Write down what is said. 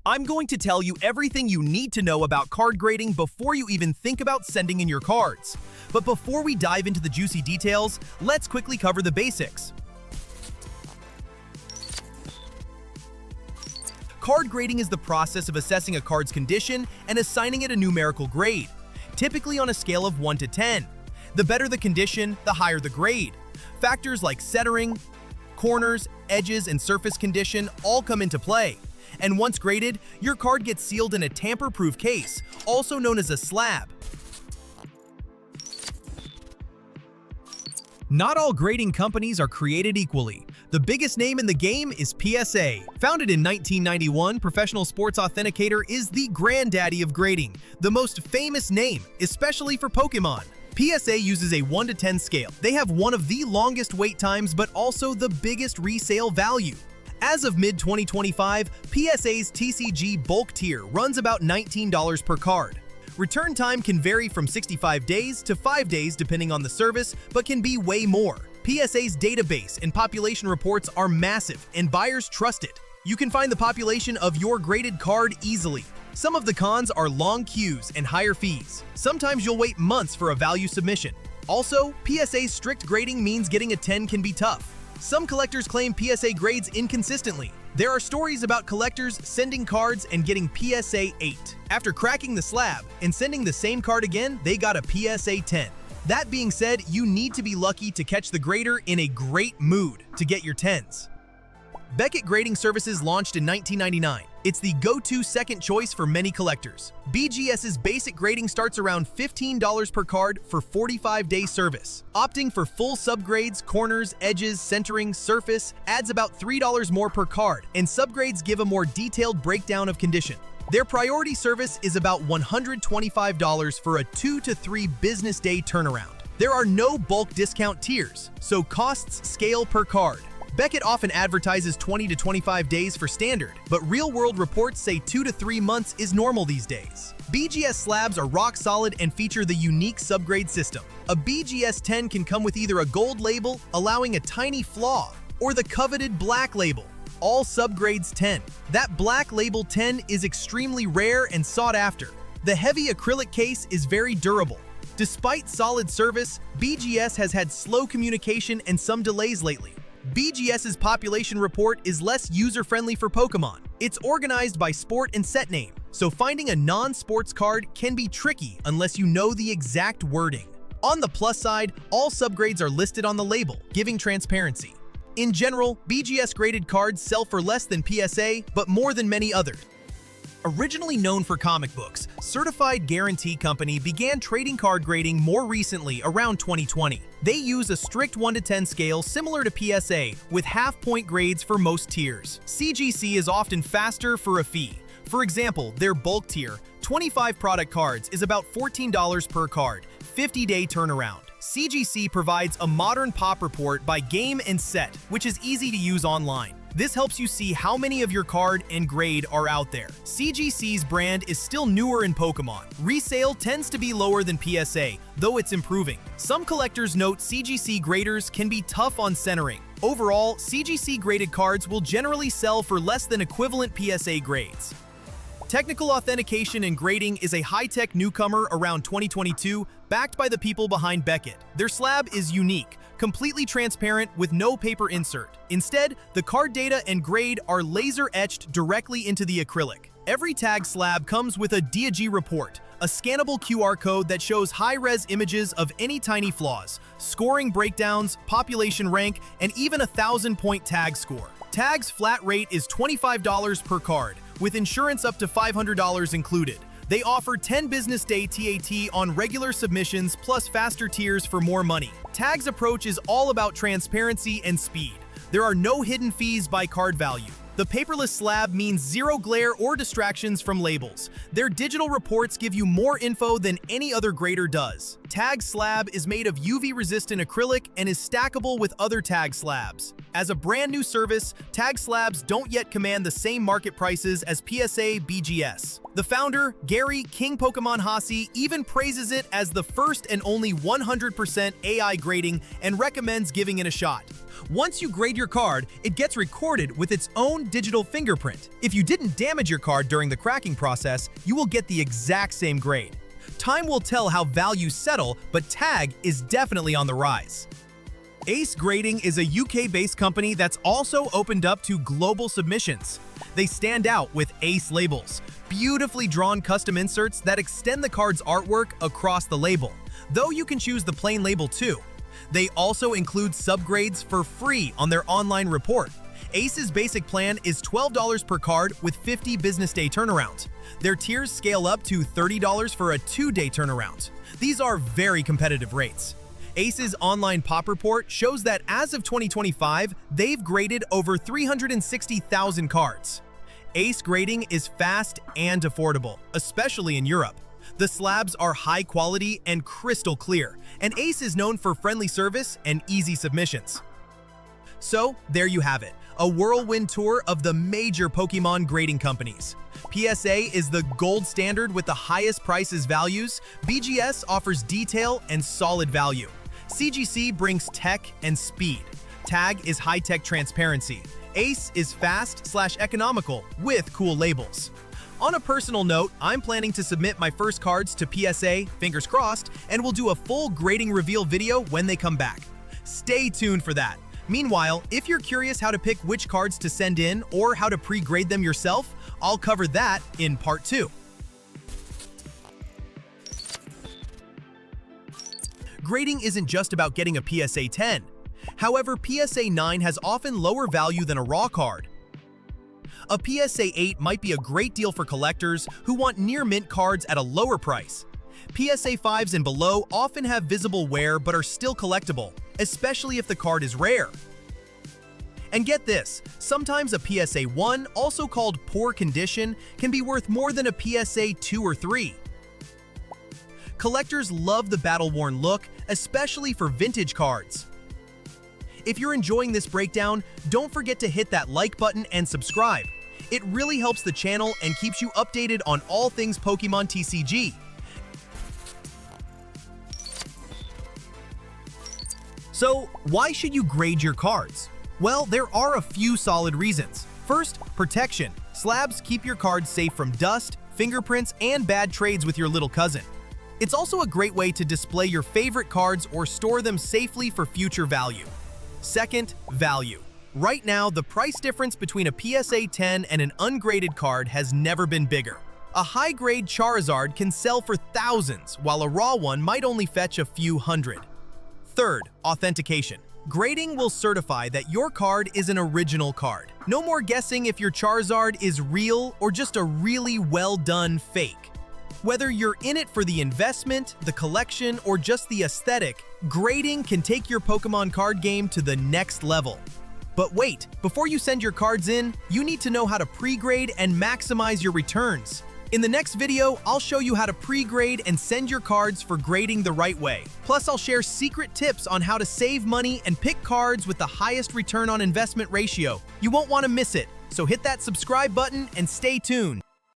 I'm going to tell you everything you need to know about card grading before you even think about sending in your cards. But before we dive into the juicy details, let's quickly cover the basics. Card grading is the process of assessing a card's condition and assigning it a numerical grade, typically on a scale of 1 to 10. The better the condition, the higher the grade. Factors like centering, corners, edges, and surface condition all come into play. And once graded, your card gets sealed in a tamper-proof case, also known as a slab. Not all grading companies are created equally. The biggest name in the game is PSA. Founded in 1991, Professional Sports Authenticator is the granddaddy of grading, the most famous name, especially for Pokémon. PSA uses a 1 to 10 scale. They have one of the longest wait times, but also the biggest resale value. As of mid-2025, PSA's TCG bulk tier runs about $19 per card. Return time can vary from 65 days to 5 days depending on the service, but can be way more. PSA's database and population reports are massive, and buyers trust it. You can find the population of your graded card easily. Some of the cons are long queues and higher fees. Sometimes you'll wait months for a value submission. Also, PSA's strict grading means getting a 10 can be tough. Some collectors claim PSA grades inconsistently. There are stories about collectors sending cards and getting PSA 8. After cracking the slab and sending the same card again, they got a PSA 10. That being said, you need to be lucky to catch the grader in a great mood to get your 10s. Beckett Grading Services launched in 1999. It's the go-to second choice for many collectors. BGS's basic grading starts around $15 per card for 45-day service. Opting for full subgrades, corners, edges, centering, surface adds about $3 more per card, and subgrades give a more detailed breakdown of condition. Their priority service is about $125 for a 2 to 3 business day turnaround. There are no bulk discount tiers, so costs scale per card. Beckett often advertises 20 to 25 days for standard, but real-world reports say 2 to 3 months is normal these days. BGS slabs are rock solid and feature the unique subgrade system. A BGS 10 can come with either a gold label, allowing a tiny flaw, or the coveted black label. All subgrades 10. That black label 10 is extremely rare and sought after. The heavy acrylic case is very durable. Despite solid service, BGS has had slow communication and some delays lately. BGS's population report is less user-friendly for Pokémon. It's organized by sport and set name, so finding a non-sports card can be tricky unless you know the exact wording. On the plus side, all subgrades are listed on the label, giving transparency. In general, BGS graded cards sell for less than PSA, but more than many others. Originally known for comic books, Certified Guarantee Company began trading card grading more recently around 2020. They use a strict 1 to 10 scale similar to PSA, with half-point grades for most tiers. CGC is often faster for a fee. For example, their bulk tier, 25 product cards, is about $14 per card, 50-day turnaround. CGC provides a modern pop report by game and set, which is easy to use online. This helps you see how many of your card and grade are out there. CGC's brand is still newer in Pokémon. Resale tends to be lower than PSA, though it's improving. Some collectors note CGC graders can be tough on centering. Overall, CGC graded cards will generally sell for less than equivalent PSA grades. Technical authentication and grading is a high-tech newcomer around 2022, backed by the people behind Beckett. Their slab is unique, completely transparent with no paper insert. Instead, the card data and grade are laser-etched directly into the acrylic. Every tag slab comes with a DAG report, a scannable QR code that shows high-res images of any tiny flaws, scoring breakdowns, population rank, and even a 1,000-point tag score. Tag's flat rate is $25 per card, with insurance up to $500 included. They offer 10 business day TAT on regular submissions plus faster tiers for more money. Tag's approach is all about transparency and speed. There are no hidden fees by card value. The paperless slab means zero glare or distractions from labels. Their digital reports give you more info than any other grader does. Tag slab is made of UV-resistant acrylic and is stackable with other tag slabs. As a brand new service, tag slabs don't yet command the same market prices as PSA BGS. The founder, Gary King Pokemon Hasi, even praises it as the first and only 100% AI grading and recommends giving it a shot. Once you grade your card, it gets recorded with its own digital fingerprint. If you didn't damage your card during the cracking process, you will get the exact same grade. Time will tell how values settle, but tag is definitely on the rise. Ace Grading is a UK-based company that's also opened up to global submissions. They stand out with Ace labels, beautifully drawn custom inserts that extend the card's artwork across the label, though you can choose the plain label too. They also include subgrades for free on their online report. Ace's basic plan is $12 per card with 50 business day turnaround. Their tiers scale up to $30 for a 2-day turnaround. These are very competitive rates. Ace's online pop report shows that as of 2025, they've graded over 360,000 cards. Ace Grading is fast and affordable, especially in Europe. The slabs are high quality and crystal clear, and Ace is known for friendly service and easy submissions. So, there you have it, a whirlwind tour of the major Pokémon grading companies. PSA is the gold standard with the highest prices values, BGS offers detail and solid value. CGC brings tech and speed. Tag is high-tech transparency. Ace is fast/economical with cool labels. On a personal note, I'm planning to submit my first cards to PSA, fingers crossed, and we'll do a full grading reveal video when they come back. Stay tuned for that. Meanwhile, if you're curious how to pick which cards to send in or how to pre-grade them yourself, I'll cover that in part 2. Grading isn't just about getting a PSA 10. However, PSA 9 has often lower value than a raw card. A PSA 8 might be a great deal for collectors who want near-mint cards at a lower price. PSA 5s and below often have visible wear but are still collectible, especially if the card is rare. And get this, sometimes a PSA 1, also called poor condition, can be worth more than a PSA 2 or 3. Collectors love the battle-worn look, especially for vintage cards. If you're enjoying this breakdown, don't forget to hit that like button and subscribe. It really helps the channel and keeps you updated on all things Pokémon TCG. So, why should you grade your cards? Well, there are a few solid reasons. First, protection. Slabs keep your cards safe from dust, fingerprints, and bad trades with your little cousin. It's also a great way to display your favorite cards or store them safely for future value. Second, value. Right now, the price difference between a PSA 10 and an ungraded card has never been bigger. A high-grade Charizard can sell for thousands, while a raw one might only fetch a few hundred. Third, authentication. Grading will certify that your card is an original card. No more guessing if your Charizard is real or just a really well-done fake. Whether you're in it for the investment, the collection, or just the aesthetic, grading can take your Pokémon card game to the next level. But wait, before you send your cards in, you need to know how to pre-grade and maximize your returns. In the next video, I'll show you how to pre-grade and send your cards for grading the right way. Plus, I'll share secret tips on how to save money and pick cards with the highest return on investment ratio. You won't want to miss it, so hit that subscribe button and stay tuned.